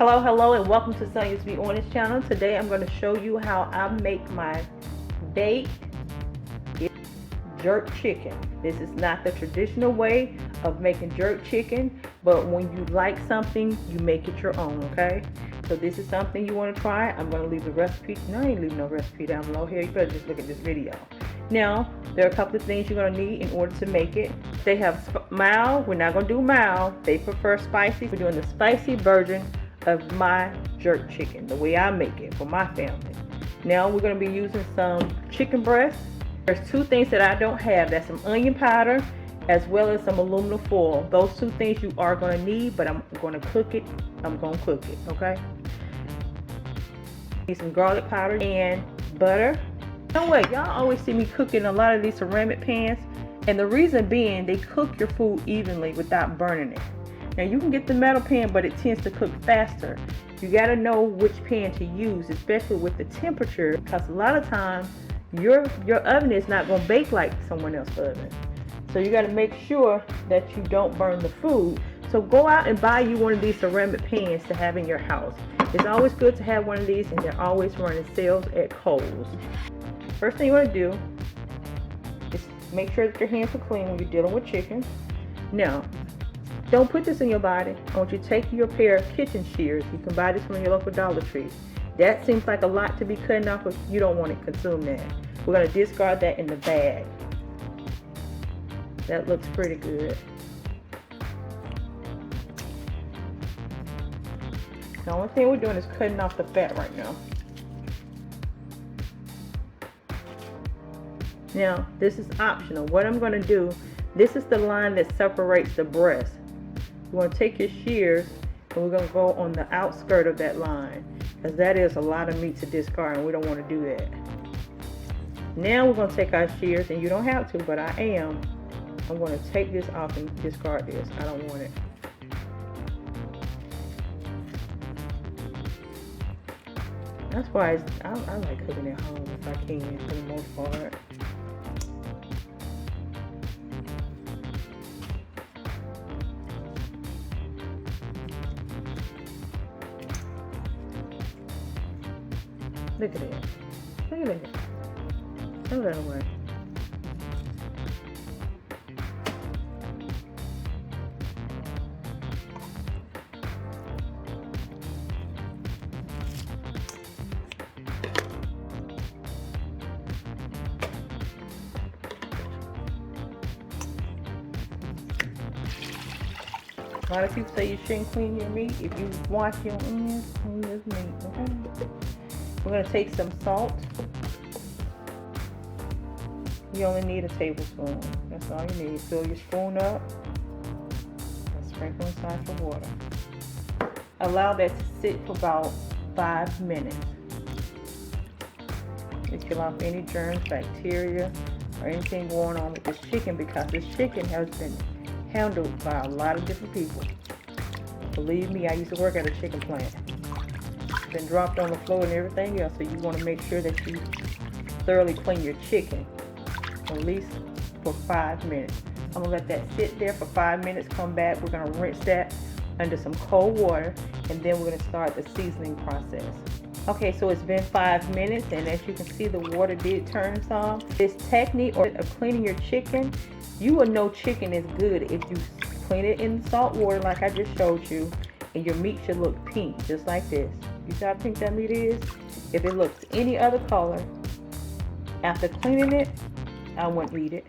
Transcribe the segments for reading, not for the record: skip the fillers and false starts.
Hello, and welcome to Sonia's Be Honest channel. Today I'm going to show you how I make my baked jerk chicken. This is not the traditional way of making jerk chicken, but when you like something, you make it your own, okay? So this is something you want to try. I'm going to leave the recipe. No, I ain't leaving no recipe down below here. You better just look at this video. Now, there are a couple of things you're going to need in order to make it. They have mild. We're not going to do mild. They prefer spicy. We're doing the spicy version of my jerk chicken, the way I make it for my family. Now we're going to be using some chicken breast. There's two things that I don't have. That's some onion powder as well as some aluminum foil. Those two things you are going to need, but I'm going to cook it. Okay? Need some garlic powder and butter. No way, y'all always see me cooking a lot of these ceramic pans, and the reason being they cook your food evenly without burning it. Now you can get the metal pan, but it tends to cook faster. You got to know which pan to use, especially with the temperature, because a lot of times your oven is not going to bake like someone else's oven. So you got to make sure that you don't burn the food. So go out and buy you one of these ceramic pans to have in your house. It's always good to have one of these, and they're always running sales at Kohl's. First thing you want to do is make sure that your hands are clean when you're dealing with chicken. Now, don't put this in your body. I want you to take your pair of kitchen shears. You can buy this from your local Dollar Tree. That seems like a lot to be cutting off, but you don't want to consume that. We're going to discard that in the bag. That looks pretty good. The only thing we're doing is cutting off the fat right now. Now, this is optional. What I'm going to do, this is the line that separates the breast. You're going to take your shears and we're going to go on the outskirt of that line, because that is a lot of meat to discard and we don't want to do that. Now we're going to take our shears, and you don't have to, but I am. I'm going to take this off and discard this. I don't want it. That's why I like cooking at home if I can, for the most part. Look at it. Look at it. Throw that away. A lot of people say you shouldn't clean your meat. If you wash your onions, clean this meat, okay? We're going to take some salt. You only need a tablespoon. That's all you need. Fill your spoon up and sprinkle inside the water. Allow that to sit for about 5 minutes. It kill off any germs, bacteria, or anything going on with this chicken, because this chicken has been handled by a lot of different people. Believe me, I used to work at a chicken plant. Been dropped on the floor and everything else, so you want to make sure that you thoroughly clean your chicken at least for 5 minutes. I'm gonna let that sit there for 5 minutes. Come back, we're gonna rinse that under some cold water, and then we're gonna start the seasoning process. Okay, so it's been 5 minutes, and as you can see, the water did turn some. This technique of cleaning your chicken, you will know chicken is good if you clean it in salt water like I just showed you, and your meat should look pink, just like this. You see how pink that meat is? If it looks any other color, after cleaning it, I won't eat it.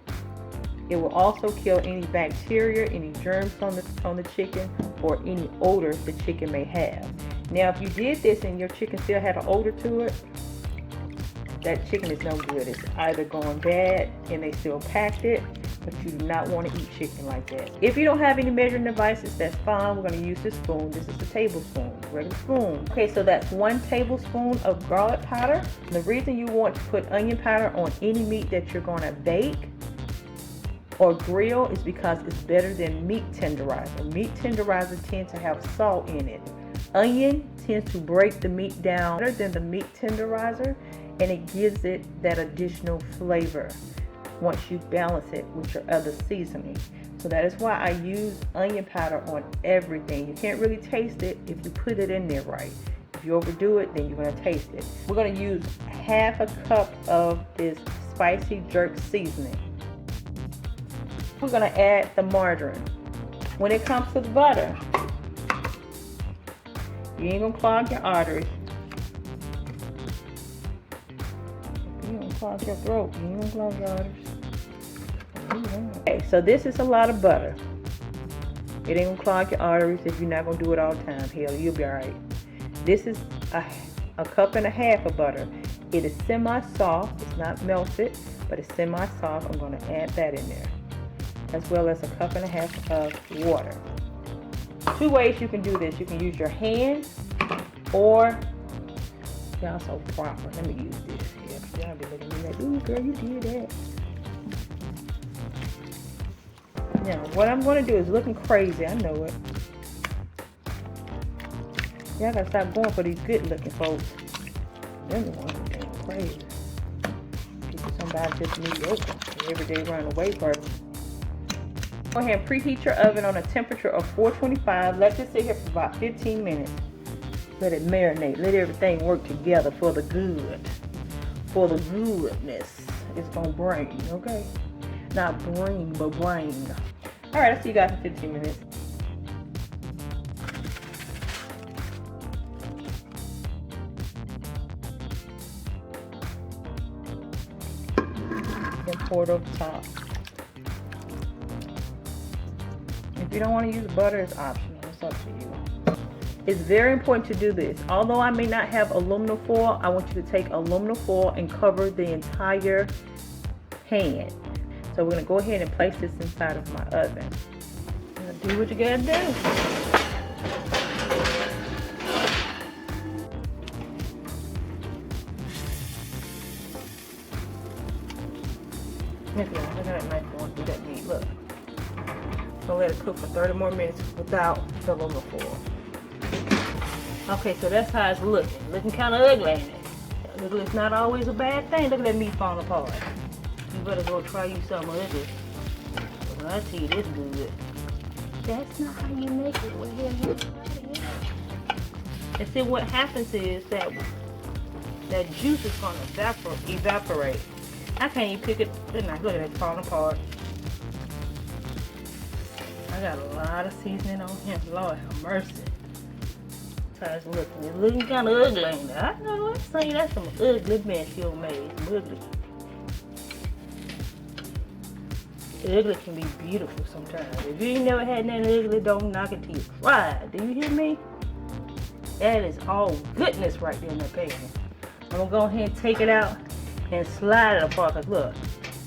It will also kill any bacteria, any germs on the chicken, or any odor the chicken may have. Now, if you did this and your chicken still had an odor to it, that chicken is no good. It's either gone bad and they still packed it, but you do not want to eat chicken like that. If you don't have any measuring devices, that's fine. We're going to use this spoon. This is a tablespoon, regular spoon. Okay, so that's 1 tablespoon of garlic powder. The reason you want to put onion powder on any meat that you're going to bake or grill is because it's better than meat tenderizer. Meat tenderizer tends to have salt in it. Onion tends to break the meat down better than the meat tenderizer, and it gives it that additional flavor once you balance it with your other seasoning. So that is why I use onion powder on everything. You can't really taste it if you put it in there right. If you overdo it, then you're going to taste it. We're going to use half a cup of this spicy jerk seasoning. We're going to add the margarine. When it comes to the butter, you ain't going to clog your arteries. You don't clog your throat. You ain't going to clog your arteries. Okay, so this is a lot of butter. It ain't gonna clog your arteries if you're not gonna do it all the time. Hell, you'll be alright. This is a cup and a half of butter. It is semi-soft. It's not melted, but it's semi-soft. I'm gonna add that in there, as well as a cup and a half of water. Two ways you can do this. You can use your hands, or y'all so proper. Let me use this. Yeah, y'all be looking at me like, ooh, girl, you did that. Now, what I'm going to do is looking crazy. I know it. Y'all got to stop going for these good looking folks. They're the ones that are crazy. Get you somebody just mediocre. Everyday run away person. Go ahead and preheat your oven on a temperature of 425. Let this sit here for about 15 minutes. Let it marinate. Let everything work together for the good. For the goodness it's going to bring, okay? Not bring, but bring. Alright, I'll see you guys in 15 minutes. And pour it over the top. If you don't want to use butter, it's optional. It's up to you. It's very important to do this. Although I may not have aluminum foil, I want you to take aluminum foil and cover the entire pan. So we're going to go ahead and place this inside of my oven. Do what you got to do. Look at that knife going through that meat. Look. So let it cook for 30 more minutes without the aluminum foil. Okay, so that's how it's looking. Looking kind of ugly, ain't it? Look, it's not always a bad thing. Look at that meat falling apart. You better go try you something ugly. When I tell you this good. That's not how you make it. What the hell you? And see, what happens is that juice is going to evaporate. I can't even pick it. Look at it falling apart. I got a lot of seasoning on here. Lord have mercy. That's how it's looking. It's looking kind of ugly, ain't it? I know. I'm saying that's some ugly mess you made. Some ugly. Ugly can be beautiful sometimes. If you ain't never had nothing ugly, don't knock it till you try. Do you hear me? That is all goodness right there in that pan. I'm gonna go ahead and take it out and slide it apart. Cause look,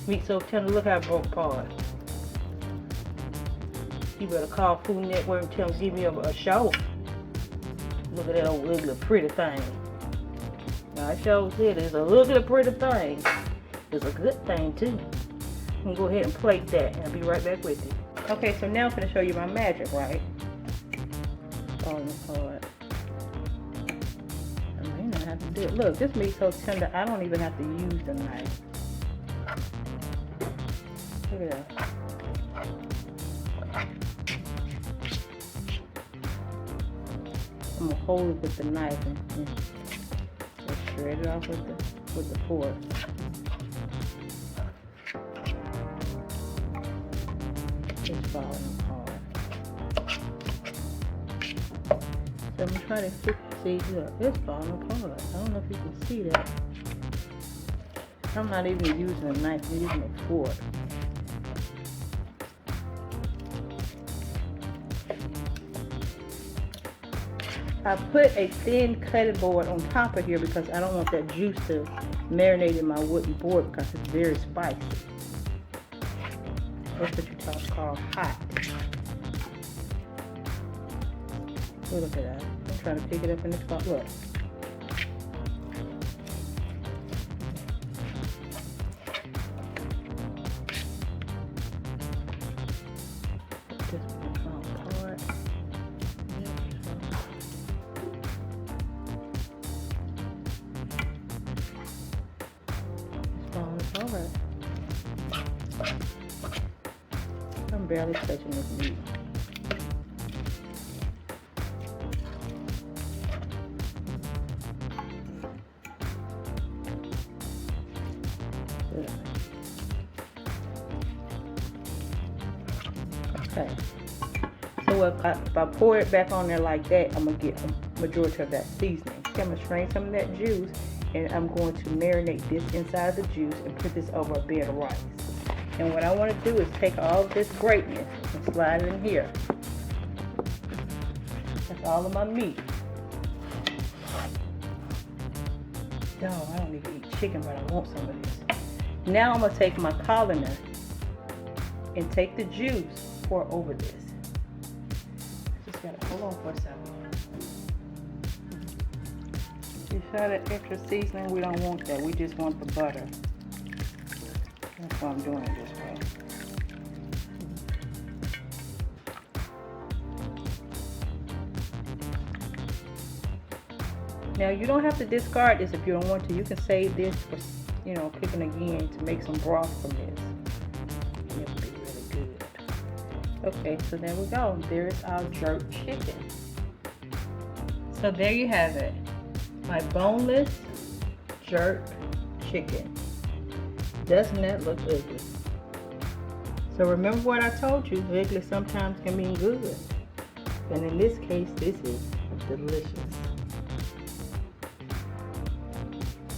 meat so tender. Look how it broke apart. You better call Food Network and tell them to give me a show. Look at that old ugly pretty thing. Now I sure said it's a ugly pretty thing. It's a good thing too. I'm gonna go ahead and plate that and I'll be right back with you. Okay, so now I'm gonna show you my magic, right? Falling apart. I may not have to do it. Look, this meat's so tender, I don't even have to use the knife. Look at that. I'm gonna hold it with the knife and just shred it off with the fork. It's falling apart. So I'm trying to fix. See, look, it's falling apart. I don't know if you can see that. I'm not even using a knife, I'm using a fork. I put a thin cutting board on top of here because I don't want that juice to marinate in my wooden board because it's very spicy. That's what you call hot. Look at that. I'm trying to pick it up in the spot. Look. This one fall apart. It's falling apart. I'm barely touching this meat. Good. Okay. So if I pour it back on there like that, I'm going to get a majority of that seasoning. Okay, I'm going to strain some of that juice, and I'm going to marinate this inside the juice and put this over a bed of rice. And what I want to do is take all of this greatness and slide it in here. That's all of my meat. No, I don't need to eat chicken, but I want some of this. Now I'm going to take my colander and take the juice, pour over this. Just gotta hold on for a second. You saw that extra seasoning? We don't want that. We just want the butter. That's why I'm doing it this way. Now you don't have to discard this if you don't want to. You can save this for, cooking again to make some broth from this. It'll be really good. Okay, so there we go. There's our jerk chicken. So there you have it. My boneless jerk chicken. Doesn't that look ugly? So remember what I told you, ugly sometimes can mean good. And in this case, this is delicious.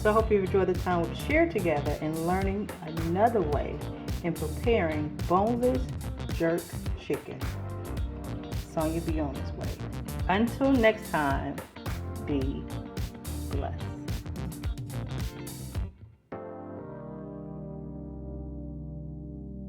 So I hope you enjoyed the time we've shared together and learning another way in preparing boneless jerk chicken. Sonya be on its way. Until next time, be blessed.